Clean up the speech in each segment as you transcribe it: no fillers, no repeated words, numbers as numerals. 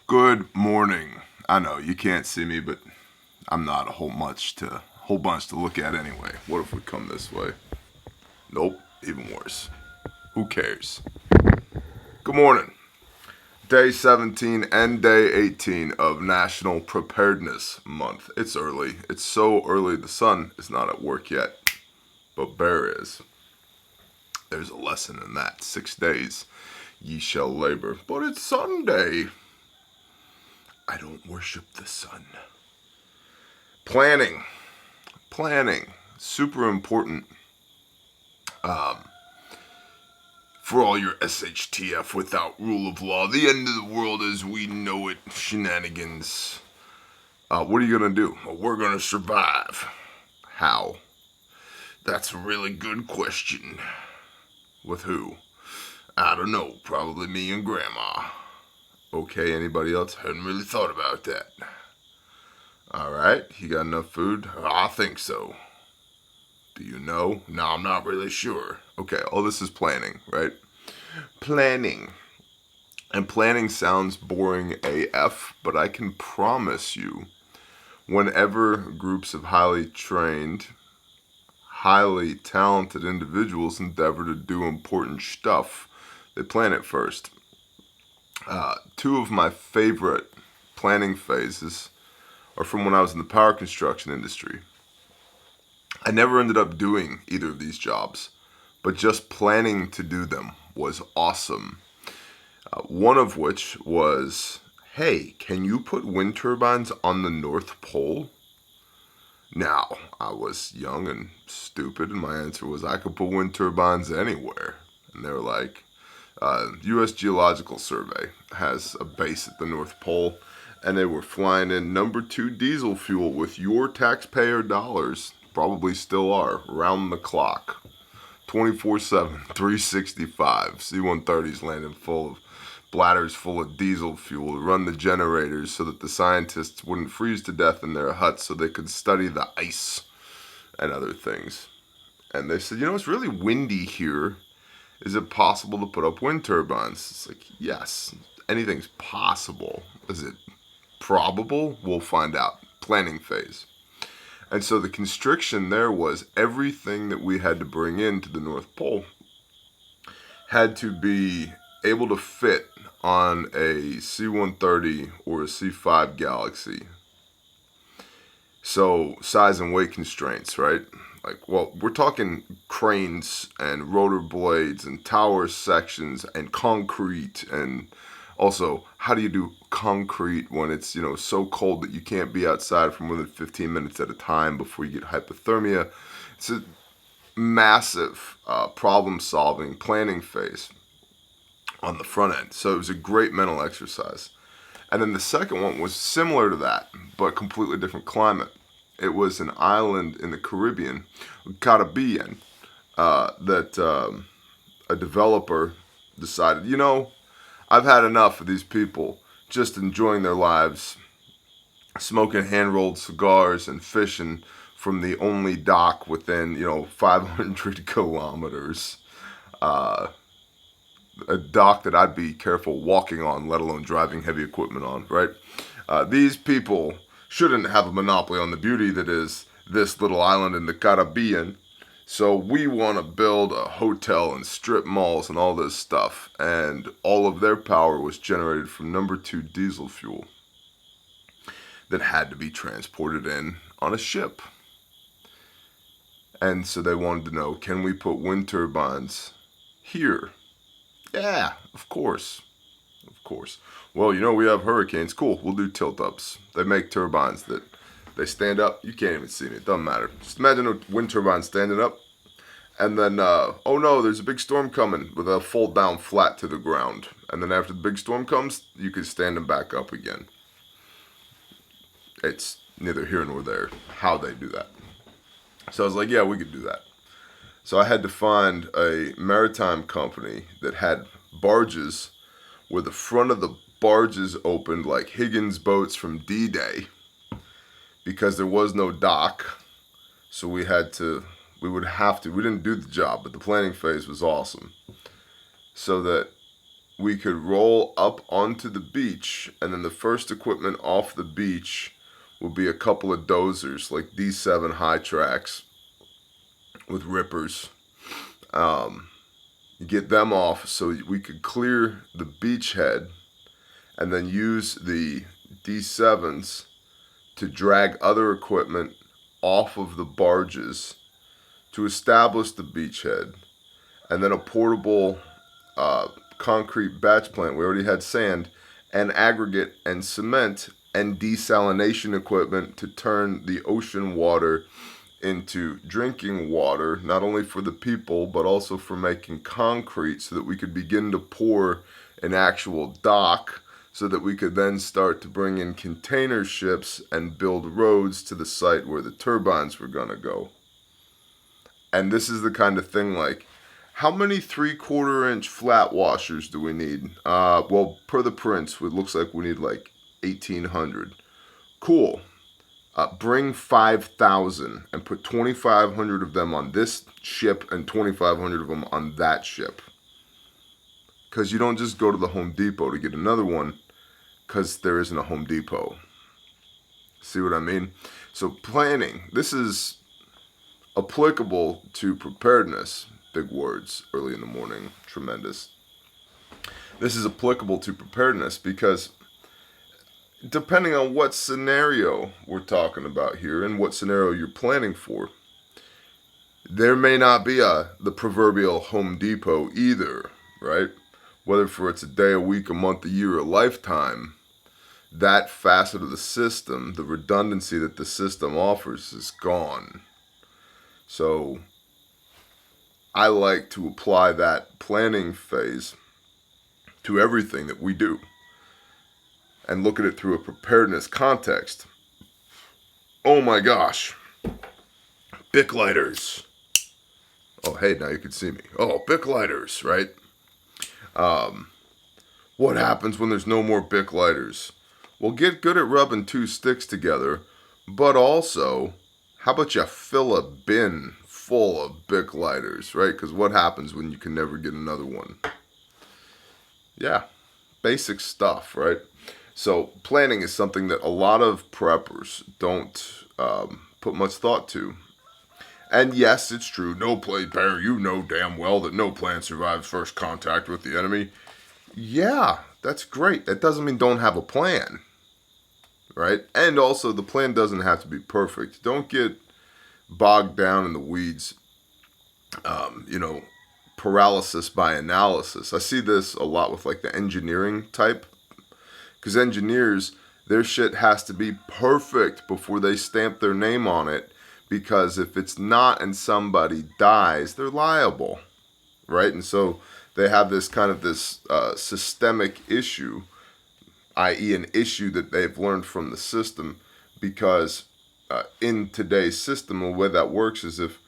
Good morning. I know you can't see me, but I'm not a whole bunch to look at anyway. What if we come this way? Nope, even worse. Who cares? Good morning. Day 17 and day 18 of National Preparedness Month. It's early. It's so early the sun is not at work yet, but Bear is. There's a lesson in that. 6 days ye shall labor. But it's Sunday. I don't worship the sun. Planning. Super important. For all your SHTF without rule of law, the end of the world as we know it, shenanigans. What are you going to do? Well, we're going to survive. How? That's a really good question. With who? I don't know. Probably me and Grandma. Okay, anybody else? Hadn't really thought about that. Alright, you got enough food? I think so. Do you know? No, I'm not really sure. Okay, all this is planning, right? Planning. And planning sounds boring AF, but I can promise you, whenever groups of highly trained, highly talented individuals endeavor to do important stuff, they plan it first. Two of my favorite planning phases are from when I was in the power construction industry. I never ended up doing either of these jobs, but just planning to do them was awesome. One of which was, hey, can you put wind turbines on the North Pole? Now, I was young and stupid, and my answer was I could put wind turbines anywhere. And they were like, U.S. Geological Survey has a base at the North Pole, and they were flying in number 2 diesel fuel with your taxpayer dollars, probably still are, round the clock, 24/7, 365. C-130s landing full of bladders full of diesel fuel to run the generators so that the scientists wouldn't freeze to death in their huts so they could study the ice and other things. And they said, it's really windy here. Is it possible to put up wind turbines? It's like, yes, anything's possible. Is it probable? We'll find out. Planning phase. And so the constriction there was everything that we had to bring into the North Pole had to be able to fit on a C-130 or a C-5 Galaxy. So size and weight constraints, right? We're talking cranes and rotor blades and tower sections and concrete, and also, how do you do concrete when it's, so cold that you can't be outside for more than 15 minutes at a time before you get hypothermia? It's a massive problem-solving planning phase on the front end. So it was a great mental exercise. And then the second one was similar to that, but completely different climate. It was an island in the Caribbean, that a developer decided, I've had enough of these people just enjoying their lives, smoking hand-rolled cigars and fishing from the only dock within, 500 kilometers. A dock that I'd be careful walking on, let alone driving heavy equipment on, right? These people shouldn't have a monopoly on the beauty that is this little island in the Caribbean. So we want to build a hotel and strip malls and all this stuff. And all of their power was generated from number 2 diesel fuel that had to be transported in on a ship. And so they wanted to know, can we put wind turbines here? Yeah, of course. Well, we have hurricanes. Cool, we'll do tilt-ups. They make turbines that they stand up. You can't even see me. It doesn't matter. Just imagine a wind turbine standing up. And then, oh no, there's a big storm coming. But they'll fold down flat to the ground. And then after the big storm comes, you can stand them back up again. It's neither here nor there how they do that. So I was like, yeah, we could do that. So I had to find a maritime company that had barges where the front of the barges opened like Higgins boats from D-Day because there was no dock. So we didn't do the job, but the planning phase was awesome. So that we could roll up onto the beach, and then the first equipment off the beach will be a couple of dozers, like D7 high tracks with rippers. You get them off so we could clear the beachhead and then use the D7s to drag other equipment off of the barges to establish the beachhead, and then a portable concrete batch plant. We already had sand and aggregate and cement and desalination equipment to turn the ocean water into drinking water, not only for the people but also for making concrete, so that we could begin to pour an actual dock, so that we could then start to bring in container ships and build roads to the site where the turbines were going to go. And this is the kind of thing, like, how many 3/4 inch flat washers do we need? Well, per the prints, it looks like we need like 1,800. Cool. Bring 5,000 and put 2,500 of them on this ship and 2,500 of them on that ship. Because you don't just go to the Home Depot to get another one, because there isn't a Home Depot. See what I mean? So planning, this is applicable to preparedness. Big words early in the morning, tremendous. This is applicable to preparedness because depending on what scenario we're talking about here and what scenario you're planning for, there may not be the proverbial Home Depot either, right? Whether for it's a day, a week, a month, a year, a lifetime, that facet of the system, the redundancy that the system offers, is gone. So I like to apply that planning phase to everything that we do and look at it through a preparedness context. Oh my gosh. Bic lighters. Oh, hey, now you can see me. Oh, Bic lighters, right? What happens when there's no more Bic lighters? Well, get good at rubbing two sticks together, but also, how about you fill a bin full of Bic lighters, right? Because what happens when you can never get another one? Yeah, basic stuff, right? So planning is something that a lot of preppers don't put much thought to. And yes, it's true, no plan, Bear, you know damn well that no plan survives first contact with the enemy. Yeah, that's great. That doesn't mean don't have a plan, right? And also, the plan doesn't have to be perfect. Don't get bogged down in the weeds, paralysis by analysis. I see this a lot with like the engineering type, because engineers, their shit has to be perfect before they stamp their name on it, because if it's not and somebody dies, they're liable, right? And so they have this kind of this systemic issue, i.e. an issue that they've learned from the system, because in today's system, the way that works is if,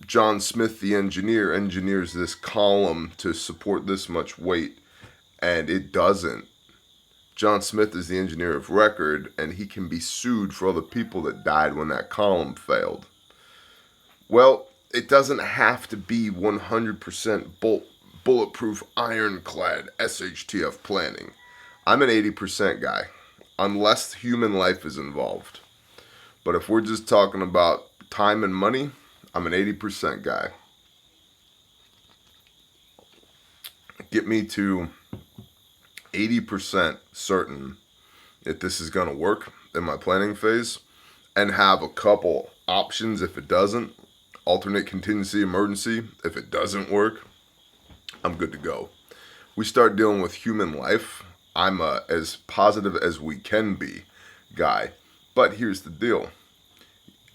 John Smith, the engineer, engineers this column to support this much weight, and it doesn't. John Smith is the engineer of record, and he can be sued for all the people that died when that column failed. Well, it doesn't have to be 100% bulletproof, ironclad SHTF planning. I'm an 80% guy, unless human life is involved. But if we're just talking about time and money, I'm an 80% guy. Get me to 80% certain that this is going to work in my planning phase, and have a couple options if it doesn't. Alternate contingency, emergency. If it doesn't work, I'm good to go. We start dealing with human life, I'm a as positive as we can be guy. But here's the deal.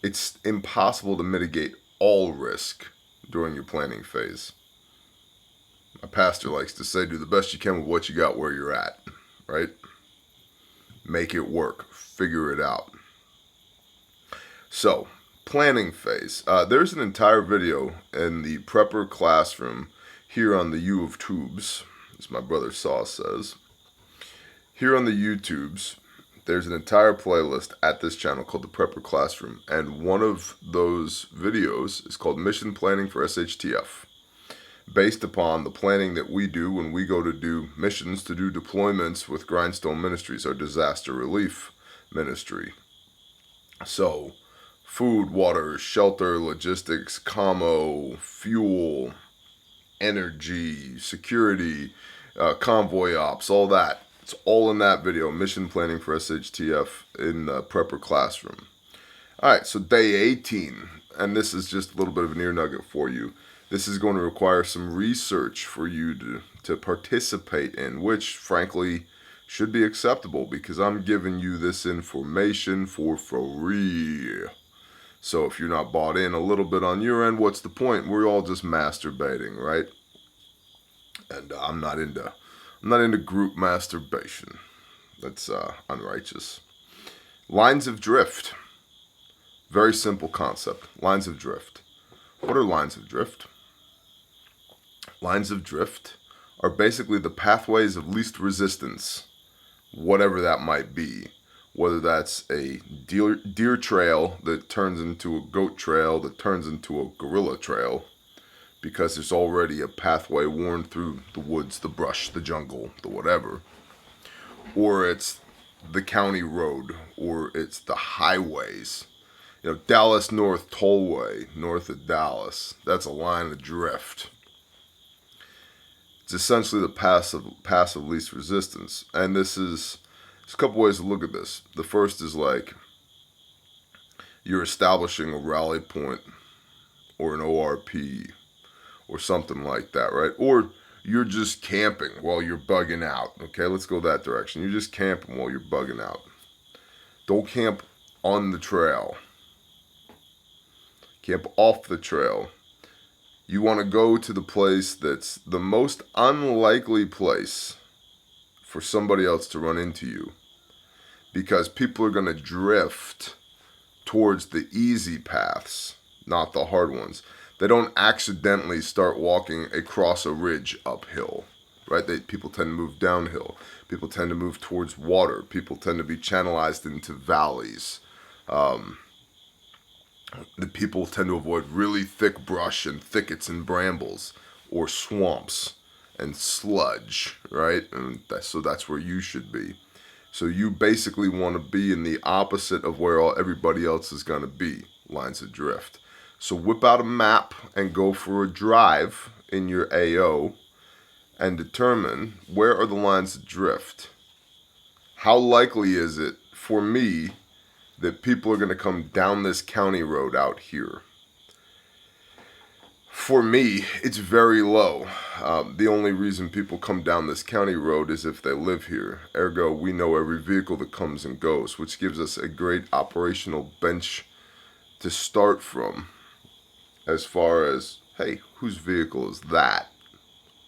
It's impossible to mitigate all risk during your planning phase. My pastor likes to say, do the best you can with what you got where you're at, right? Make it work. Figure it out. So, planning phase. There's an entire video in the Prepper classroom here on the U of Tubes, as my brother Saw says. Here on the YouTubes, there's an entire playlist at this channel called the Prepper Classroom, and one of those videos is called Mission Planning for SHTF. based upon the planning that we do when we go to do missions, to do deployments with Grindstone Ministries, our disaster relief ministry. So, food, water, shelter, logistics, commo, fuel, energy, security, convoy ops, all that. It's all in that video, mission planning for SHTF in the prepper classroom. All right, so day 18, and this is just a little bit of an ear nugget for you. This is going to require some research for you to participate in, which frankly should be acceptable because I'm giving you this information for free. So if you're not bought in a little bit on your end, what's the point? We're all just masturbating, right? And I'm not into group masturbation. That's unrighteous. Lines of drift. Very simple concept. Lines of drift. What are lines of drift? Lines of drift are basically the pathways of least resistance, whatever that might be. Whether that's a deer trail that turns into a goat trail that turns into a gorilla trail, because there's already a pathway worn through the woods, the brush, the jungle, the whatever. Or it's the county road, or it's the highways. You know, Dallas North Tollway, north of Dallas. That's a line of drift. It's essentially the path of least resistance. And there's a couple ways to look at this. The first is like you're establishing a rally point or an ORP or something like that, right? Or you're just camping while you're bugging out. Okay, let's go that direction. You're just camping while you're bugging out. Don't camp on the trail. Camp off the trail. You want to go to the place that's the most unlikely place for somebody else to run into you. Because people are going to drift towards the easy paths, not the hard ones. They don't accidentally start walking across a ridge uphill, right? People tend to move downhill. People tend to move towards water. People tend to be channelized into valleys. The people tend to avoid really thick brush and thickets and brambles or swamps and sludge, right? And so that's where you should be. So you basically want to be in the opposite of where everybody else is going to be, lines of drift. So whip out a map and go for a drive in your AO and determine where are the lines of drift. How likely is it for me that people are going to come down this county road out here? For me, it's very low. The only reason people come down this county road is if they live here. Ergo, we know every vehicle that comes and goes, which gives us a great operational bench to start from as far as, hey, whose vehicle is that?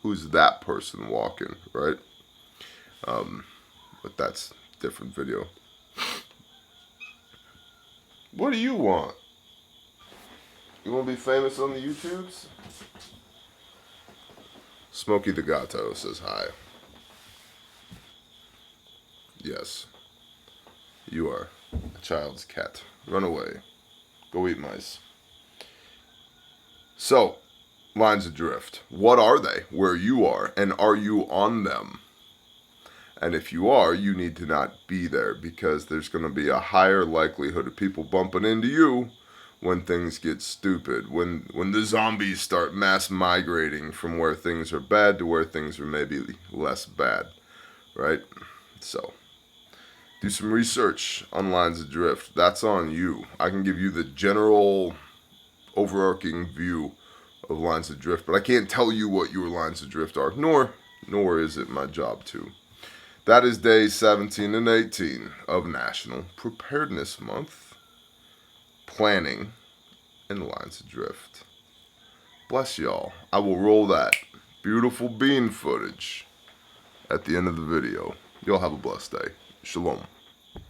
Who's that person walking, right? But that's a different video. What do you want? You want to be famous on the YouTubes? Smokey the Gato says hi. Yes. You are a child's cat. Run away. Go eat mice. So, lines of drift. What are they? Where you are? And are you on them? And if you are, you need to not be there because there's going to be a higher likelihood of people bumping into you when things get stupid. When the zombies start mass migrating from where things are bad to where things are maybe less bad. Right? So, do some research on lines of drift. That's on you. I can give you the general overarching view of lines of drift, but I can't tell you what your lines of drift are, nor is it my job to. That is days 17 and 18 of National Preparedness Month. Planning and lines of drift. Bless y'all. I will roll that beautiful bean footage at the end of the video. Y'all have a blessed day. Shalom.